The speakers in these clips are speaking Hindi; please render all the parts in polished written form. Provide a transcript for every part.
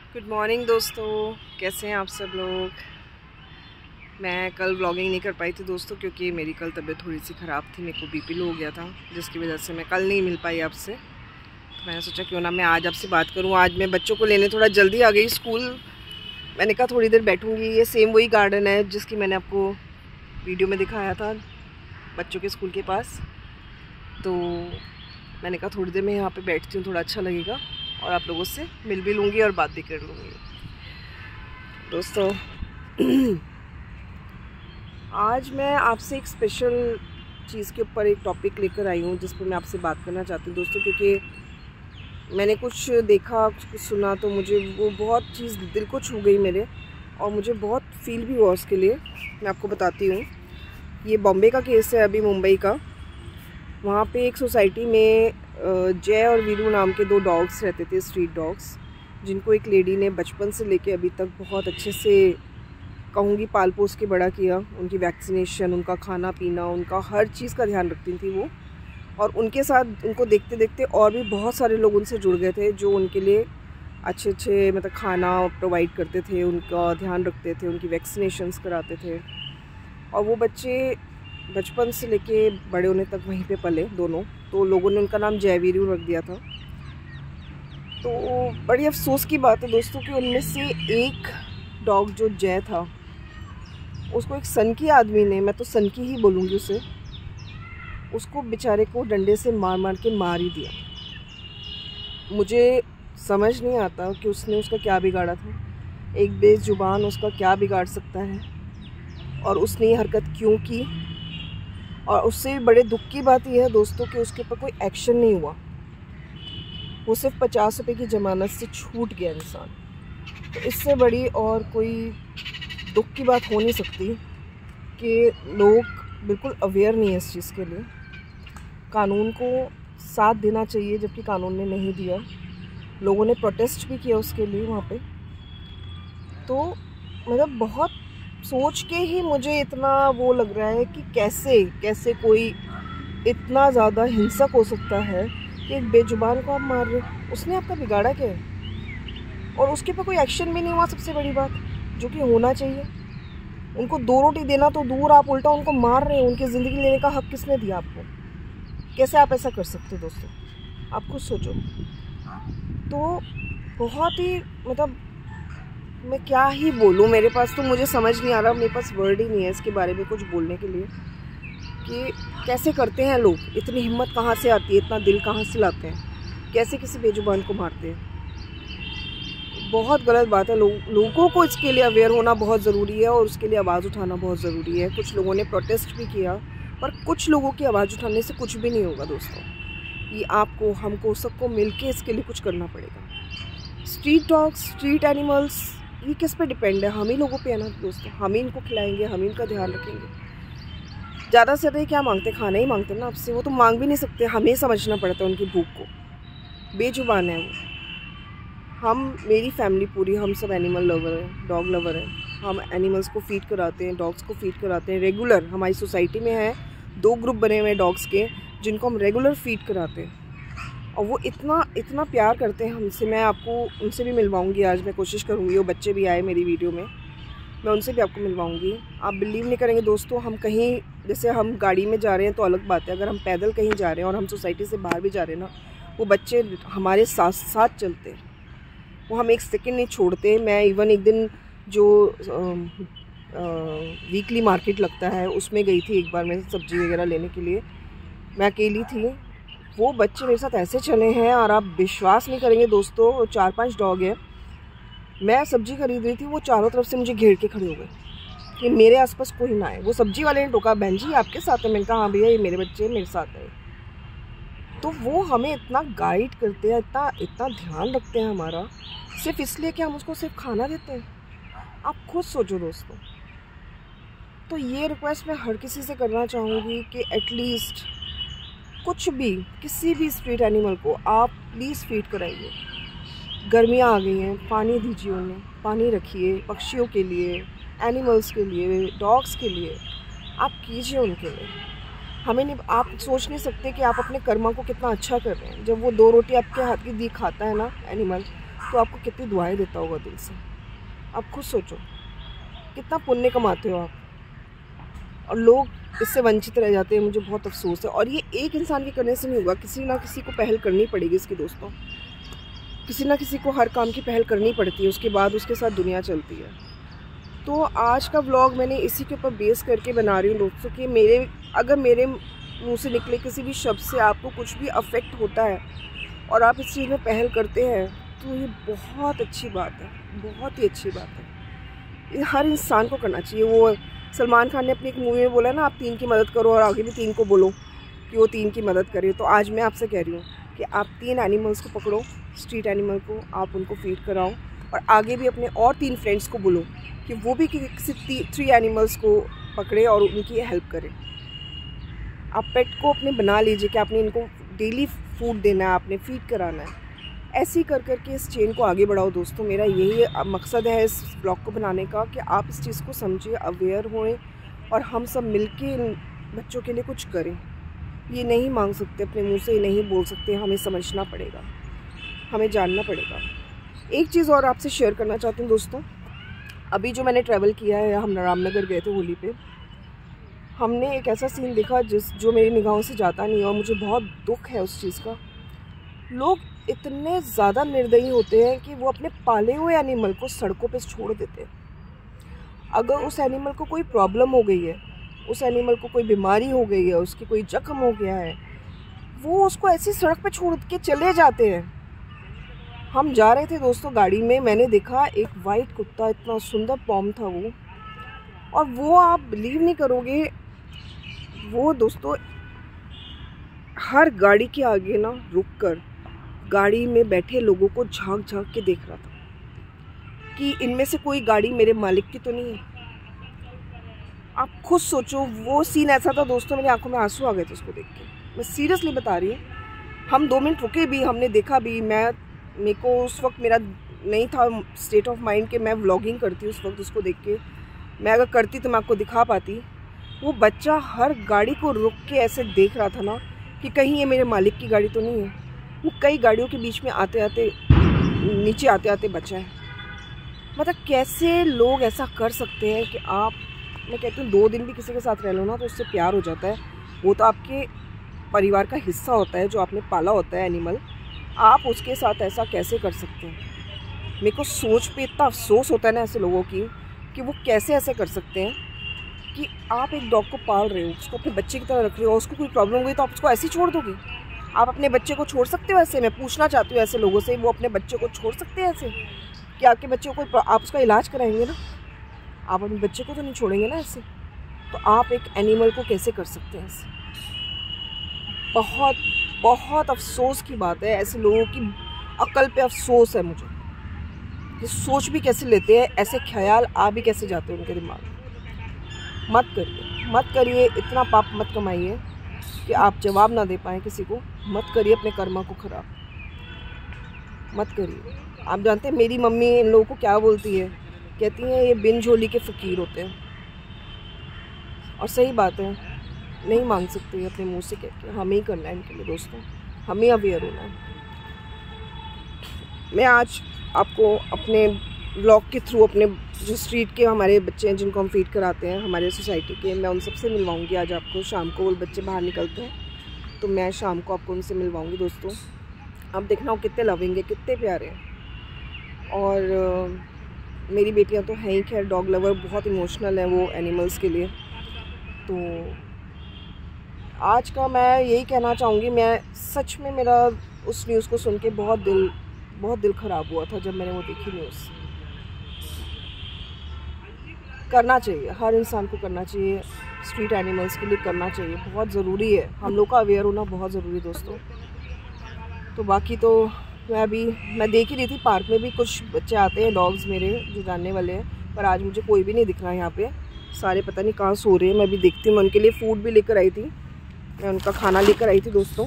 गुड मॉर्निंग दोस्तों, कैसे हैं आप सब लोग। मैं कल व्लॉगिंग नहीं कर पाई थी दोस्तों, क्योंकि मेरी कल तबीयत थोड़ी सी ख़राब थी। मेरे को बीपी लो हो गया था, जिसकी वजह से मैं कल नहीं मिल पाई आपसे। तो मैंने सोचा क्यों ना मैं आज आपसे बात करूं। आज मैं बच्चों को लेने थोड़ा जल्दी आ गई स्कूल। मैंने कहा थोड़ी देर बैठूंगी। ये सेम वही गार्डन है जिसकी मैंने आपको वीडियो में दिखाया था, बच्चों के स्कूल के पास। तो मैंने कहा थोड़ी देर मैं यहाँ पर बैठती हूँ, थोड़ा अच्छा लगेगा और आप लोगों से मिल भी लूँगी और बात भी कर लूँगी दोस्तों। आज मैं आपसे एक स्पेशल चीज़ के ऊपर एक टॉपिक लेकर आई हूँ, जिस पर मैं आपसे बात करना चाहती हूँ दोस्तों। क्योंकि मैंने कुछ देखा, कुछ सुना, तो मुझे वो बहुत चीज़ दिल को छू गई मेरे, और मुझे बहुत फील भी हुआ उसके लिए। मैं आपको बताती हूँ। ये बॉम्बे का केस है, अभी मुंबई का। वहाँ पे एक सोसाइटी में जय और वीरू नाम के 2 डॉग्स रहते थे, स्ट्रीट डॉग्स, जिनको एक लेडी ने बचपन से लेके अभी तक बहुत अच्छे से, कहूँगी, पाल पोस के बड़ा किया। उनकी वैक्सीनेशन, उनका खाना पीना, उनका हर चीज़ का ध्यान रखती थी वो। और उनके साथ उनको देखते देखते और भी बहुत सारे लोग उनसे जुड़ गए थे, जो उनके लिए अच्छे अच्छे मतलब खाना प्रोवाइड करते थे, उनका ध्यान रखते थे, उनकी वैक्सीनेशंस कराते थे। और वो बच्चे बचपन से लेके बड़े होने तक वहीं पे पले दोनों। तो लोगों ने उनका नाम जय वीरू रख दिया था। तो बड़ी अफसोस की बात है दोस्तों कि उनमें से एक डॉग जो जय था, उसको एक सनकी आदमी ने, मैं तो सनकी ही बोलूँगी उसे, उसको बेचारे को डंडे से मार मार के मार ही दिया। मुझे समझ नहीं आता कि उसने उसका क्या बिगाड़ा था। एक बेजुबान उसका क्या बिगाड़ सकता है, और उसने ये हरकत क्यों की। और उससे भी बड़े दुख की बात यह है दोस्तों कि उसके ऊपर कोई एक्शन नहीं हुआ। वो सिर्फ 50 रुपये की ज़मानत से छूट गया इंसान। तो इससे बड़ी और कोई दुख की बात हो नहीं सकती कि लोग बिल्कुल अवेयर नहीं है इस चीज़ के लिए। कानून को साथ देना चाहिए, जबकि कानून ने नहीं दिया। लोगों ने प्रोटेस्ट भी किया उसके लिए वहाँ पे। तो मतलब बहुत सोच के ही मुझे इतना वो लग रहा है कि कैसे कोई इतना ज़्यादा हिंसक हो सकता है कि एक बेजुबान को आप मार रहे हो। उसने आपका बिगाड़ा क्या है? और उसके पर कोई एक्शन भी नहीं हुआ, सबसे बड़ी बात, जो कि होना चाहिए। उनको 2 रोटी देना तो दूर, आप उल्टा उनको मार रहे हो। उनकी ज़िंदगी लेने का हक किसने दिया आपको? कैसे आप ऐसा कर सकते हो दोस्तों? आप खुद सोचो। तो बहुत ही मतलब मैं क्या ही बोलूँ, मेरे पास तो, मुझे समझ नहीं आ रहा, मेरे पास वर्ड ही नहीं है इसके बारे में कुछ बोलने के लिए कि कैसे करते हैं लोग। इतनी हिम्मत कहाँ से आती है, इतना दिल कहाँ से लाते हैं, कैसे किसी बेजुबान को मारते हैं। बहुत गलत बात है। लोगों को इसके लिए अवेयर होना बहुत ज़रूरी है, और उसके लिए आवाज़ उठाना बहुत ज़रूरी है। कुछ लोगों ने प्रोटेस्ट भी किया, पर कुछ लोगों की आवाज़ उठाने से कुछ भी नहीं होगा दोस्तों। ये आपको, हमको, सबको मिलके इसके लिए कुछ करना पड़ेगा। स्ट्रीट डॉग्स, स्ट्रीट एनिमल्स, ये किस पे डिपेंड है? हम ही लोगों पे है ना दोस्तों। हम ही इनको खिलाएंगे, हम ही इनका ध्यान रखेंगे। ज़्यादा से ज़्यादा क्या मांगते? खाना ही मांगते ना आपसे। वो तो मांग भी नहीं सकते, हमें समझना पड़ता है उनकी भूख को। बेजुबान है वो। हम, मेरी फैमिली पूरी, हम सब एनिमल लवर हैं, डॉग लवर हैं। हम एनिमल्स को फीड कराते हैं, डॉग्स को फीड कराते हैं रेगुलर। हमारी सोसाइटी में है 2 ग्रुप बने हुए हैं डॉग्स के, जिनको हम रेगुलर फीड कराते हैं। और वो इतना प्यार करते हैं हमसे। मैं आपको उनसे भी मिलवाऊंगी आज, मैं कोशिश करूंगी। वो बच्चे भी आए मेरी वीडियो में, मैं उनसे भी आपको मिलवाऊंगी। आप बिलीव नहीं करेंगे दोस्तों, हम कहीं, जैसे हम गाड़ी में जा रहे हैं तो अलग बात है, अगर हम पैदल कहीं जा रहे हैं और हम सोसाइटी से बाहर भी जा रहे हैं ना, वो बच्चे हमारे साथ साथ चलते हैं। वो हम एक सेकेंड नहीं छोड़ते। मैं इवन एक दिन जो वीकली मार्केट लगता है, उसमें गई थी एक बार मैं सब्ज़ी वगैरह लेने के लिए। मैं अकेली थी, वो बच्चे मेरे साथ ऐसे चले हैं, और आप विश्वास नहीं करेंगे दोस्तों, 4-5 डॉग हैं। मैं सब्ज़ी खरीद रही थी, वो चारों तरफ से मुझे घेर के खड़े हो गए कि मेरे आसपास कोई ना आए। वो सब्ज़ी वाले ने टोका, बहन जी आपके साथ है? मैंने कहा हाँ भैया, ये मेरे बच्चे मेरे साथ है। तो वो हमें इतना गाइड करते हैं, इतना ध्यान रखते हैं हमारा, सिर्फ इसलिए कि हम उसको सिर्फ खाना देते हैं। आप खुद सोचो दोस्तों। तो ये रिक्वेस्ट मैं हर किसी से करना चाहूँगी कि एटलीस्ट कुछ भी, किसी भी स्ट्रीट एनिमल को आप प्लीज़ फीड कराइए। गर्मियाँ आ गई हैं, पानी दीजिए उन्हें, पानी रखिए। पक्षियों के लिए, एनिमल्स के लिए, डॉग्स के लिए आप कीजिए उनके लिए। हमें नहीं, आप सोच नहीं सकते कि आप अपने कर्मा को कितना अच्छा कर रहे हैं। जब वो 2 रोटी आपके हाथ की दी खाता है ना एनिमल, तो आपको कितनी दुआएं देता होगा दिल से। आप खुद सोचो कितना पुण्य कमाते हो आप, और लोग इससे वंचित रह जाते हैं। मुझे बहुत अफसोस है। और ये एक इंसान के करने से नहीं होगा, किसी ना किसी को पहल करनी पड़ेगी इसकी दोस्तों। किसी ना किसी को हर काम की पहल करनी पड़ती है, उसके बाद उसके साथ दुनिया चलती है। तो आज का व्लॉग मैंने इसी के ऊपर बेस करके बना रही हूँ दोस्तों कि अगर मेरे मुँह से निकले किसी भी शब्द से आपको कुछ भी अफेक्ट होता है और आप इस चीज़ में पहल करते हैं तो ये बहुत अच्छी बात है, बहुत ही अच्छी बात है। ये हर इंसान को करना चाहिए। वो सलमान खान ने अपनी एक मूवी में बोला ना, आप 3 की मदद करो और आगे भी 3 को बोलो कि वो 3 की मदद करे। तो आज मैं आपसे कह रही हूँ कि आप 3 एनिमल्स को पकड़ो, स्ट्रीट एनिमल को, आप उनको फीड कराओ और आगे भी अपने और 3 फ्रेंड्स को बोलो कि वो भी किसी 3 एनिमल्स को पकड़े और उनकी हेल्प करें। आप पेट को अपने बना लीजिए कि आपने इनको डेली फूड देना है, आपने फीड कराना है। ऐसे ही कर करके इस चेन को आगे बढ़ाओ दोस्तों। मेरा यही मकसद है इस ब्लॉग को बनाने का कि आप इस चीज़ को समझिए, अवेयर होएं और हम सब मिलके इन बच्चों के लिए कुछ करें। ये नहीं मांग सकते अपने मुंह से, ये नहीं बोल सकते, हमें समझना पड़ेगा, हमें जानना पड़ेगा। एक चीज़ और आपसे शेयर करना चाहती हूँ दोस्तों। अभी जो मैंने ट्रैवल किया है, हम रामनगर गए थे होली पे, हमने एक ऐसा सीन देखा जो मेरी निगाहों से जाता नहीं है और मुझे बहुत दुख है उस चीज़ का। लोग इतने ज़्यादा निर्दयी होते हैं कि वो अपने पाले हुए एनिमल को सड़कों पे छोड़ देते हैं। अगर उस एनिमल को कोई प्रॉब्लम हो गई है, उस एनिमल को कोई बीमारी हो गई है, उसकी कोई जख्म हो गया है, वो उसको ऐसी सड़क पे छोड़ के चले जाते हैं। हम जा रहे थे दोस्तों गाड़ी में, मैंने देखा एक वाइट कुत्ता, इतना सुंदर पॉम था वो, और वो आप बिलीव नहीं करोगे, वो दोस्तों हर गाड़ी के आगे ना रुककर गाड़ी में बैठे लोगों को झांक झांक के देख रहा था कि इनमें से कोई गाड़ी मेरे मालिक की तो नहीं है। आप खुद सोचो, वो सीन ऐसा था दोस्तों, मेरी आंखों में आंसू आ गए थे उसको देख के। मैं सीरियसली बता रही हूँ। हम 2 मिनट रुके भी, हमने देखा भी। मेरे को उस वक्त मेरा नहीं था स्टेट ऑफ माइंड कि मैं व्लॉगिंग करती उस वक्त उसको देख के। मैं अगर करती तो मैं आपको दिखा पाती। वो बच्चा हर गाड़ी को रुक के ऐसे देख रहा था ना कि कहीं ये मेरे मालिक की गाड़ी तो नहीं है। वो कई गाड़ियों के बीच में आते आते, नीचे आते आते बचा है। मतलब कैसे लोग ऐसा कर सकते हैं कि आप, मैं कहती हूँ 2 दिन भी किसी के साथ रह लो ना तो उससे प्यार हो जाता है। वो तो आपके परिवार का हिस्सा होता है, जो आपने पाला होता है एनिमल। आप उसके साथ ऐसा कैसे कर सकते हैं? मेरे को सोच पे इतना अफसोस होता है ना ऐसे लोगों की कि वो कैसे ऐसे कर सकते हैं कि आप एक डॉग को पाल रहे हो, उसको अपने बच्चे की तरह रख रहे हो, उसको कोई प्रॉब्लम हुई तो आप उसको ऐसे ही छोड़ दोगे? आप अपने बच्चे को छोड़ सकते हो ऐसे? मैं पूछना चाहती हूँ ऐसे लोगों से, वो अपने बच्चे को छोड़ सकते हैं ऐसे? कि आपके बच्चे को आप उसका इलाज कराएंगे ना, आप अपने बच्चे को तो नहीं छोड़ेंगे ना ऐसे। तो आप एक एनिमल को कैसे कर सकते हैं ऐसे? बहुत बहुत अफसोस की बात है। ऐसे लोगों की अक्ल पे अफसोस है मुझे। ये सोच भी कैसे लेते हैं, ऐसे ख्याल आ भी कैसे जाते हैं उनके दिमाग में। मत करिए, इतना पाप मत कमाइए कि आप जवाब ना दे पाएँ किसी को। मत करिए अपने कर्मा को ख़राब, मत करिए। आप जानते हैं मेरी मम्मी इन लोगों को क्या बोलती है? कहती हैं ये बिन झोली के फ़कीर होते हैं। और सही बात है, नहीं मांग सकते अपने मुंह से कह के। हमें ही करना है इनके लिए दोस्तों, हमें अवेयर होना है। मैं आज आपको अपने ब्लॉग के थ्रू अपने जो स्ट्रीट के हमारे बच्चे हैं जिनको हम फीड कराते हैं हमारे सोसाइटी के, मैं उन सबसे मिलवाऊंगी आज आपको। शाम को वो बच्चे बाहर निकलते हैं तो मैं शाम को आपको उनसे मिलवाऊंगी दोस्तों। आप देखना वो कितने लविंग है, कितने प्यारे हैं। और मेरी बेटियां तो हैं ही खैर डॉग लवर, बहुत इमोशनल हैं वो एनिमल्स के लिए। तो आज का मैं यही कहना चाहूँगी, मैं सच में मेरा उस न्यूज़ को सुन के बहुत दिल ख़राब हुआ था जब मैंने वो देखी न्यूज़। करना चाहिए, हर इंसान को करना चाहिए, स्ट्रीट एनिमल्स के लिए करना चाहिए, बहुत ज़रूरी है। हम लोग का अवेयर होना बहुत ज़रूरी दोस्तों। तो बाकी तो मैं देख ही रही थी, पार्क में भी कुछ बच्चे आते हैं डॉग्स मेरे जो जानने वाले हैं, पर आज मुझे कोई भी नहीं दिख रहा है यहाँ पे। सारे पता नहीं कहाँ सो रहे हैं। मैं भी देखती हूँ। मैं उनके लिए फ़ूड भी लेकर आई थी, मैं उनका खाना लेकर आई थी दोस्तों।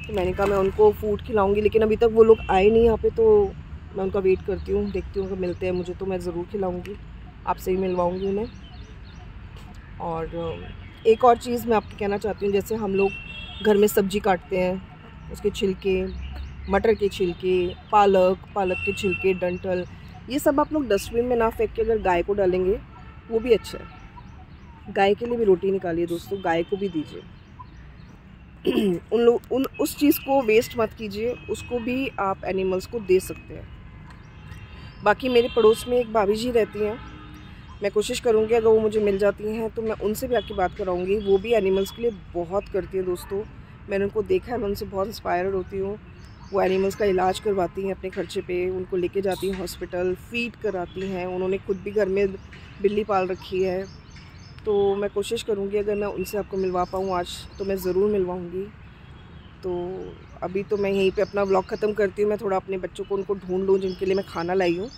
तो मैंने कहा मैं उनको फ़ूड खिलाऊँगी, लेकिन अभी तक वो लोग आए नहीं यहाँ पे, तो मैं उनका वेट करती हूँ, देखती हूँ अगर मिलते हैं मुझे तो मैं ज़रूर खिलाऊँगी, आपसे ही मिलवाऊँगी उन्हें। और एक और चीज़ मैं आपको कहना चाहती हूँ, जैसे हम लोग घर में सब्ज़ी काटते हैं, उसके छिलके मटर के छिलके, पालक के छिलके, डंठल, ये सब आप लोग डस्टबिन में ना फेंक के अगर गाय को डालेंगे वो भी अच्छा है। गाय के लिए भी रोटी निकालिए दोस्तों, गाय को भी दीजिए। उस चीज़ को वेस्ट मत कीजिए, उसको भी आप एनिमल्स को दे सकते हैं। बाकी मेरे पड़ोस में एक भाभी जी रहती हैं, मैं कोशिश करूँगी अगर वो मुझे मिल जाती हैं तो मैं उनसे भी आपकी बात कराऊँगी। वो भी एनिमल्स के लिए बहुत करती है दोस्तों, मैंने उनको देखा है, मैं उनसे बहुत इंस्पायर्ड होती हूँ। वो एनिमल्स का इलाज करवाती हैं अपने खर्चे पे, उनको लेके जाती हैं हॉस्पिटल, फीड कराती हैं। उन्होंने खुद भी घर में बिल्ली पाल रखी है, तो मैं कोशिश करूँगी अगर मैं उनसे आपको मिलवा पाऊँ आज तो मैं ज़रूर मिलवाऊँगी। तो अभी तो मैं यहीं पे अपना व्लॉग ख़त्म करती हूँ, मैं थोड़ा अपने बच्चों को उनको ढूंढ लूँ जिनके लिए मैं खाना लाई हूँ,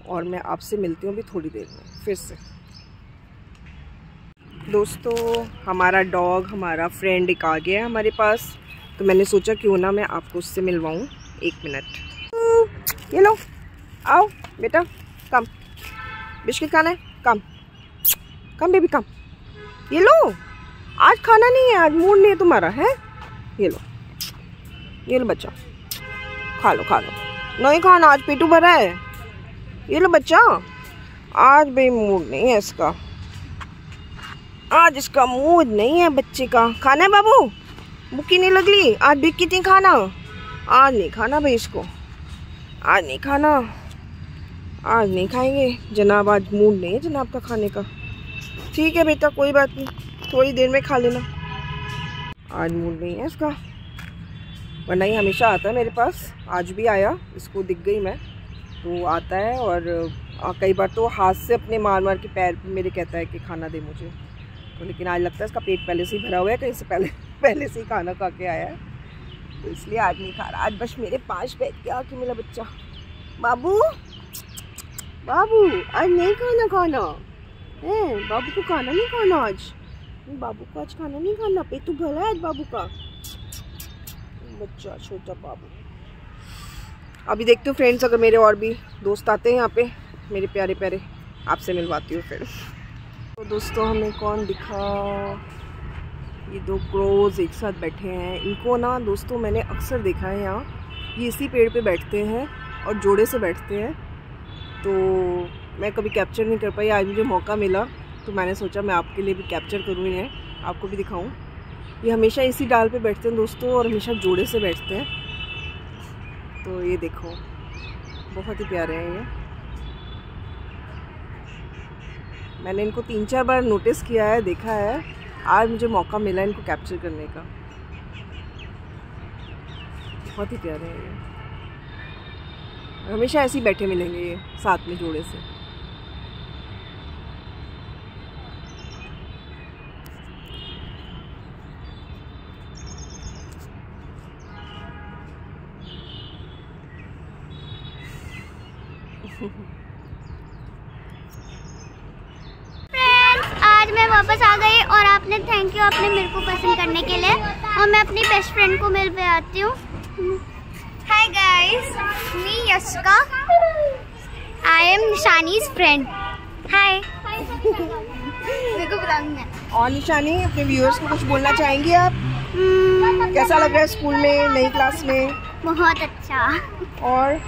और मैं आपसे मिलती हूँ अभी थोड़ी देर में फिर से। दोस्तों हमारा डॉग, हमारा फ्रेंड एक आ गया है हमारे पास, तो मैंने सोचा क्यों ना मैं आपको उससे मिलवाऊँ। 1 मिनट, ये लो, आओ बेटा, कम, बिस्किट खाना है, कम कम बेबी कम, ये लो, आज खाना नहीं है, आज मूड नहीं है तुम्हारा, है, ये लो बच्चा, खा लो, नहीं खाना, आज पेटू भरा है, ये लो बच्चा, आज भाई मूड नहीं है इसका, आज इसका मूड नहीं है बच्चे का। खाना है बाबू, भूखी नहीं लगली, आज बिस्किट नहीं खाना, आज नहीं खाना भाई इसको, आज नहीं खाना, आज नहीं खाएंगे जनाब, आज मूड नहीं है जनाब का खाने का। ठीक है बेटा, कोई बात नहीं, थोड़ी देर में खा लेना, आज मूड नहीं है इसका, वरना ही हमेशा आता है मेरे पास। आज भी आया, इसको दिख गई मैं, तो आता है और कई बार तो हाथ से अपने मार के पैर पे मेरे कहता है कि खाना दे मुझे, तो लेकिन आज लगता है इसका पेट पहले से ही भरा हुआ है, कहीं से पहले से ही खाना खा के आया है, तो इसलिए आज नहीं खा रहा। आज बस मेरे पास बैठ के आके मेरा बच्चा, बाबू आज नहीं खाना है, बाबू को खाना नहीं खाना आज, बाबू को आज खाना नहीं खाना, पेटू भरा है आज बाबू का, बच्चा छोटा बाबू। अभी देखती हूँ फ्रेंड्स, अगर मेरे और भी दोस्त आते हैं यहाँ पे, मेरे प्यारे प्यारे, आपसे मिलवाती हूँ फिर। तो दोस्तों हमें कौन दिखा, ये 2 क्रोज एक साथ बैठे हैं। इनको ना दोस्तों मैंने अक्सर देखा है यहाँ, ये इसी पेड़ पे बैठते हैं और जोड़े से बैठते हैं, तो मैं कभी कैप्चर नहीं कर पाई। आज मुझे मौका मिला तो मैंने सोचा मैं आपके लिए भी कैप्चर करूँ इन्हें, आपको भी दिखाऊँ। ये हमेशा इसी डाल पे बैठते हैं दोस्तों, और हमेशा जोड़े से बैठते हैं, तो ये देखो बहुत ही प्यारे हैं ये। मैंने इनको 3-4 बार नोटिस किया है, देखा है, आज मुझे मौका मिला इनको कैप्चर करने का। बहुत ही प्यारे हैं ये, हमेशा ऐसे ही बैठे मिलेंगे ये साथ में जोड़े से। आज मैं वापस आ गई और आपने थैंक यू आपने मेरे को पसंद करने के लिए, और मैं अपनी बेस्ट फ्रेंड को मिल पे आती हूँ। Hi guys, me Yashika, I am निशानीज फ्रेंड। हाय। और निशानी, अपने व्यूअर्स को कुछ बोलना चाहेंगी आप? कैसा लग रहा है स्कूल में, नई क्लास में? बहुत अच्छा। और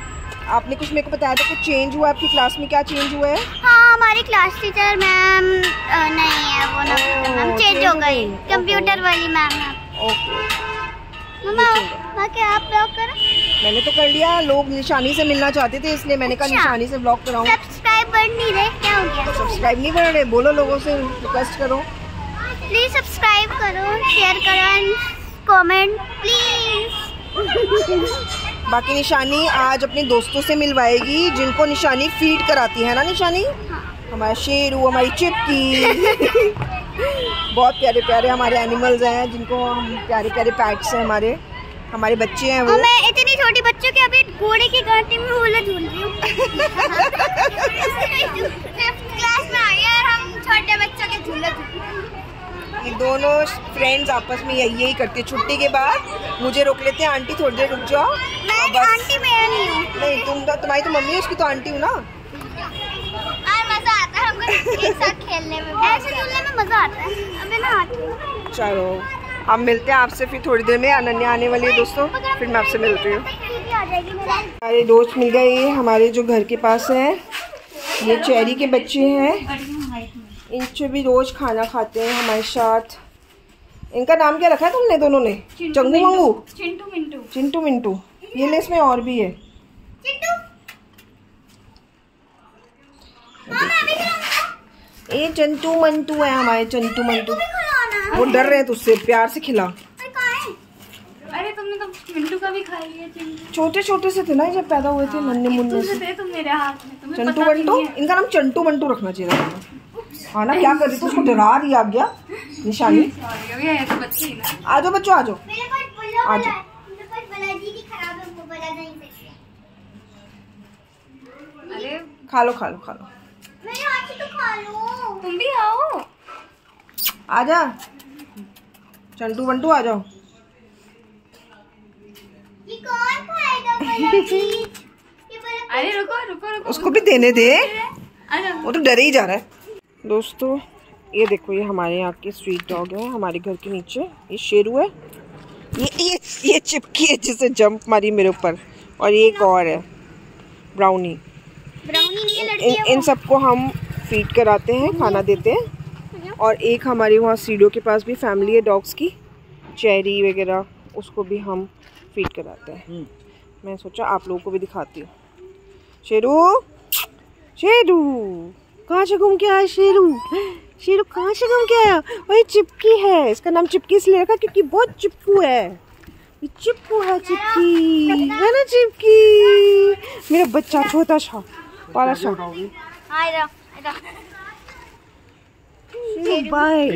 आपने कुछ मेरे को बताया था, कुछ चेंज हुआ आपकी क्लास में, क्या चेंज हुआ है? हाँ, हमारी क्लास टीचर मैम नहीं है, वो ना चेंज हो गई, कंप्यूटर वाली मैम है। मम्मा क्या आप ब्लॉग करें? मैंने तो कर लिया, लोग निशानी से मिलना चाहते थे इसलिए मैंने कहा निशानी से ब्लॉग कराऊं। सब्सक्राइब बढ़ नहीं रहे, क्या हो गया? सब्सक्राइब नहीं बढ़ रहे, बोलो लोगों से रिक्वेस्ट करो, प्लीज सब्सक्राइब करो, शेयर करो एंड कमेंट प्लीज। बाकी निशानी आज अपने दोस्तों से मिलवाएगी जिनको निशानी फीड कराती है ना निशानी? हाँ। हमारा शेरू, हमारी चिपकी, बहुत प्यारे प्यारे हमारे एनिमल्स हैं जिनको हम प्यारे प्यारे पैट्स हैं, हमारे बच्चे हैं वो। मैं इतनी छोटी बच्चों के अभी घोड़े की गांठी में झूला झूल रही हूँ। क्लास में आई और हम छोटे बच्चों के झूला झूल। ये दोनों फ्रेंड्स आपस में यही करती है, छुट्टी के बाद मुझे रोक लेते हैं, आंटी थोड़ी देर रुक जाओ। मैं आंटी मैं नहीं हूँ। नहीं, तुम्हारी तो मम्मी है, उसकी तो आंटी हूँ ना। और मजा आता है हमको एक साथ खेलने में, ऐसे झूलने में मजा आता है। अबे ना आती हूँ। चलो अब मिलते हैं आपसे फिर थोड़ी देर में। अनन्या आने वाली है दोस्तों, फिर मैं आपसे मिलती हूँ। हमारे दोस्त मिल गए हमारे जो घर के पास है। ये चेरी के बच्चे हैं, इनसे भी रोज खाना खाते हैं हमारे साथ। इनका नाम क्या रखा है तुमने दोनों ने? चंगू मंगू, चिंटू मिंटू, चिंटू मिंटू। ये ले, इसमें और भी है। ये चंटू मंटू है हमारे, चंटू मंटू। वो डर रहे हैं तुझसे, प्यार से खिला। अरे तुमने तो मिंटू का भी खा लिया। छोटे छोटे से थे ना जब पैदा हुए थे, नन्हे मुन्ने से। तुम मेरे हाथ में, चंटू मंटू, इनका नाम चंटू मंटू रखना चाहिए था। हाँ ना, क्या कर रही थी? उसको डरा दिया गया निशानी। आ जाओ बच्चों, आ जाओ आ जाओ। अरे खा लो खा लो खा लो, मेरे हाथ से तो खा लो। तुम भी आओ, आ जा चंटू मंटू, आ जाओ। ये कौन खाएगा बलाजी? अरे रुको रुको रुको, उसको भी देने दे, अरे वो तो डरे ही जा रहा है। दोस्तों ये देखो, ये हमारे यहाँ के स्ट्रीट डॉग है। हमारे घर के नीचे ये शेरू है, ये चिपकी है जिसे जंप मारी मेरे ऊपर, और ये एक और है ब्राउनी। इन सबको हम फीड कराते हैं, खाना देते हैं। और एक हमारे वहाँ सीढ़ियों के पास भी फैमिली है डॉग्स की, चेरी वगैरह, उसको भी हम फीड कराते हैं। मैं सोचा आप लोगों को भी दिखाती हूँ। शेरू, शेरू कहाँ से घूम के आया? शेरू, शेरू कहाँ से घूम के आया? वही चिपकी है, इसका नाम चिपकी इसलिए रखा क्योंकि बहुत चिपकू है। ये चिपकू है, चिपकी है ना, चिपकी मेरा बच्चा छोटा सा पाला सा। बाय।